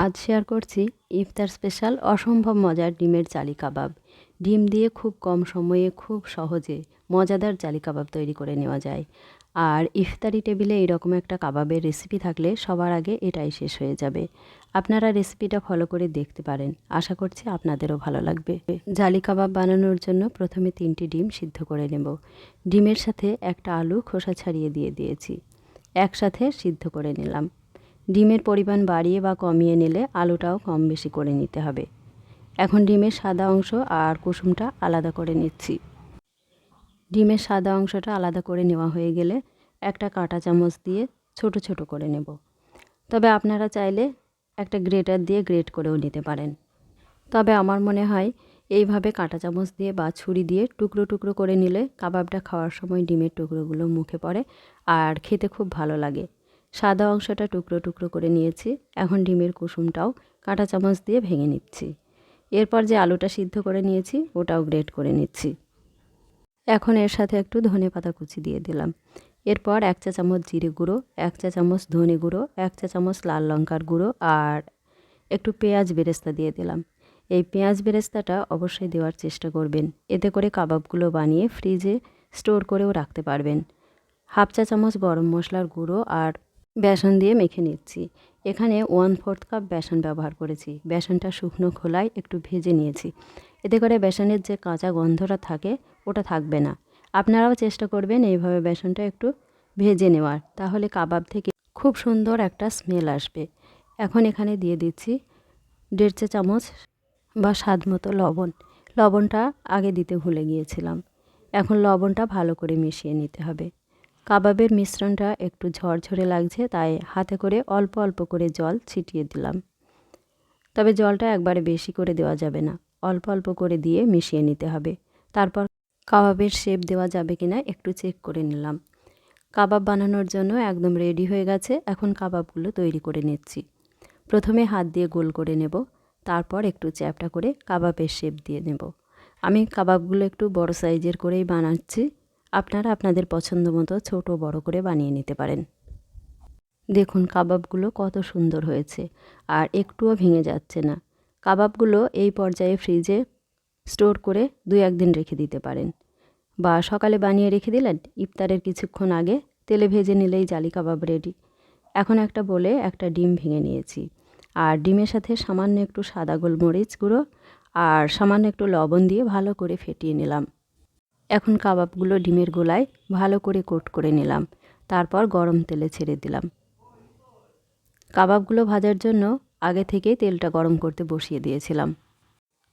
আজ শেয়ার করছি ইফতার স্পেশাল অসম্ভব মজার ডিমের জালি কাবাব। ডিম দিয়ে খুব কম সময়ে খুব সহজে মজাদার জালি কাবাব তৈরি করে নেওয়া যায়। আর ইফতারি টেবিলে এইরকম একটা কাবাবের রেসিপি থাকলে সবার আগে এটাই শেষ হয়ে যাবে। আপনারা রেসিপিটা ফলো করে দেখতে পারেন, আশা করছি আপনাদেরও ভালো লাগবে। জালি কাবাব বানানোর জন্য প্রথমে 3টি ডিম সিদ্ধ করে নেব। ডিমের সাথে একটা আলু খোসা ছাড়িয়ে দিয়েছি, একসাথে সিদ্ধ করে নিলাম। ডিমের পরিমাণ বাড়িয়ে বা কমিয়ে নিলে আলুটাও কম বেশি করে নিতে হবে। এখন ডিমের সাদা অংশ আর কুসুমটা আলাদা করে নিচ্ছি। ডিমের সাদা অংশটা আলাদা করে নেওয়া হয়ে গেলে একটা কাঁটা চামচ দিয়ে ছোট ছোট করে নেব। তবে আপনারা চাইলে একটা গ্রেটার দিয়ে গ্রেট করেও নিতে পারেন। তবে আমার মনে হয় এইভাবে কাঁটা চামচ দিয়ে বা ছুরি দিয়ে টুকরো টুকরো করে নিলে কাবাবটা খাওয়ার সময় ডিমের টুকরোগুলো মুখে পড়ে আর খেতে খুব ভালো লাগে। সাদা অংশটা টুকরো টুকরো করে নিয়েছি। এখন ডিমের কুসুমটাও কাঁটা চামচ দিয়ে ভেঙে নিচ্ছি। এরপর যে আলুটা সিদ্ধ করে নিয়েছি ওটাও গ্রেট করে নিচ্ছি। এখন এর সাথে একটু ধনেপাতা কুচি দিয়ে দিলাম। এরপর 1 চা চামচ জিরে গুঁড়ো, 1 চা চামচ ধনে গুঁড়ো, 1 চা চামচ লাল লঙ্কার গুঁড়ো আর একটু পেঁয়াজ বেরেস্তা দিয়ে দিলাম। এই পেঁয়াজ বেরেস্তাটা অবশ্যই দেওয়ার চেষ্টা করবেন, এতে করে কাবাবগুলো বানিয়ে ফ্রিজে স্টোর করেও রাখতে পারবেন। 1/2 চা চামচ গরম মশলার গুঁড়ো আর বেসন দিয়ে মেখে নিচ্ছি। এখানে 1/4 কাপ বেসন ব্যবহার করেছি। বেসনটা শুকনো খোলায় একটু ভেজে নিয়েছি, এতে করে বেসনের যে কাঁচা গন্ধটা থাকে ওটা থাকবে না। আপনারাও চেষ্টা করবেন এইভাবে বেসনটা একটু ভেজে নেওয়ার, তাহলে কাবাব থেকে খুব সুন্দর একটা স্মেল আসবে। এখন এখানে দিয়ে দিচ্ছি 1.5 চা চামচ বা স্বাদ মতো লবণ। লবণটা আগে দিতে ভুলে গিয়েছিলাম। এখন লবণটা ভালো করে মিশিয়ে নিতে হবে। কাবাবের মিশ্রণটা একটু ঝরঝরে লাগছে, তাই হাতে করে অল্প অল্প করে জল ছিটিয়ে দিলাম। তবে জলটা একবারে বেশি করে দেওয়া যাবে না, অল্প অল্প করে দিয়ে মিশিয়ে নিতে হবে। তারপর কাবাবের শেপ দেওয়া যাবে কিনা একটু চেক করে নিলাম। কাবাব বানানোর জন্য একদম রেডি হয়ে গেছে। এখন কাবাবগুলো তৈরি করে নিচ্ছি। প্রথমে হাত দিয়ে গোল করে নেব, তারপর একটু চ্যাপ্টা করে কাবাবের শেপ দিয়ে নেব। আমি কাবাবগুলো একটু বড় সাইজের করেই বানাচ্ছি, আপনারা আপনাদের পছন্দ মতো ছোট বড় করে বানিয়ে নিতে পারেন। দেখুন কাবাবগুলো কত সুন্দর হয়েছে আর একটুও ভেঙে যাচ্ছে না। কাবাবগুলো এই পর্যায়ে ফ্রিজে স্টোর করে 2-1 দিন রেখে দিতে পারেন, বা সকালে বানিয়ে রেখে দিলেন, ইফতারের কিছুক্ষণ আগে তেলে ভেজে নিলেই জালি কাবাব রেডি। এখন একটা বলে একটা ডিম ভেঙে নিয়েছি আর ডিমের সাথে সামান্য একটু সাদা গোলমরিচ গুঁড়ো আর সামান্য একটু লবণ দিয়ে ভালো করে ফেটিয়ে নিলাম। এখন কাবাবগুলো ডিমের গোলায় ভালো করে কোট করে নিলাম, তারপর গরম তেলে ছেড়ে দিলাম। কাবাবগুলো ভাজার জন্য আগে থেকেই তেলটা গরম করতে বসিয়ে দিয়েছিলাম।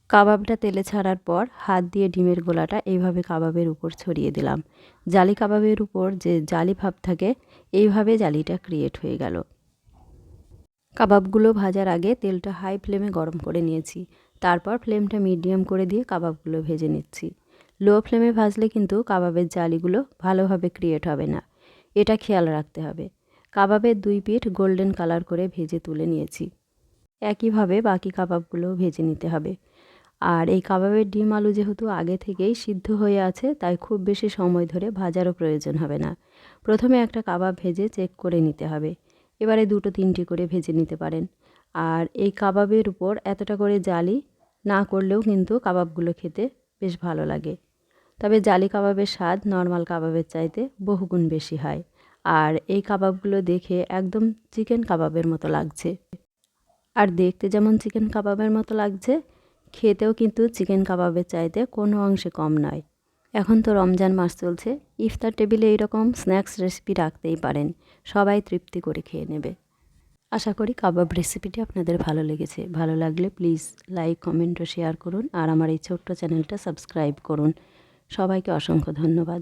কাবাবটা তেলে ছাড়ার পর হাত দিয়ে ডিমের গোলাটা এইভাবে কাবাবের উপর ছড়িয়ে দিলাম। জালি কাবাবের উপর যে জালি ভাব থাকে, এইভাবে জালিটা ক্রিয়েট হয়ে গেল। কাবাবগুলো ভাজার আগে তেলটা হাই ফ্লেমে গরম করে নিয়েছি, তারপর ফ্লেমটা মিডিয়াম করে দিয়ে কাবাবগুলো ভেজে নিচ্ছি। লো ফ্লেমে ভাজলে কিন্তু কাবাবের জালিগুলো ভালোভাবে ক্রিয়েট হবে না, এটা খেয়াল রাখতে হবে। কাবাবের 2 পিঠ গোল্ডেন কালার করে ভেজে তুলে নিয়েছি। একইভাবে বাকি কাবাবগুলোও ভেজে নিতে হবে। আর এই কাবাবের ডিম আলু যেহেতু আগে থেকেই সিদ্ধ হয়ে আছে, তাই খুব বেশি সময় ধরে ভাজারও প্রয়োজন হবে না। প্রথমে একটা কাবাব ভেজে চেক করে নিতে হবে, এবারে 2-3টি করে ভেজে নিতে পারেন। আর এই কাবাবের উপর এতটা করে জালি না করলেও কিন্তু কাবাবগুলো খেতে বেশ ভালো লাগে। তবে জালি কাবাবের স্বাদ নর্মাল কাবাবের চাইতে বহুগুণ বেশি হয়। আর এই কাবাবগুলো দেখে একদম চিকেন কাবাবের মতো লাগছে। আর দেখতে যেমন চিকেন কাবাবের মতো লাগছে, খেতেও কিন্তু চিকেন কাবাবের চাইতে কোনো অংশে কম নয়। এখন তো রমজান মাস চলছে, ইফতার টেবিলে এইরকম স্ন্যাক্স রেসিপি রাখতেই পারেন, সবাই তৃপ্তি করে খেয়ে নেবে। আশা করি কাবাব রেসিপিটি আপনাদের ভালো লেগেছে। ভালো লাগলে প্লিজ লাইক, কমেন্ট ও শেয়ার করুন আর আমার এই ছোট্ট চ্যানেলটা সাবস্ক্রাইব করুন। সবাইকে অসংখ্য ধন্যবাদ।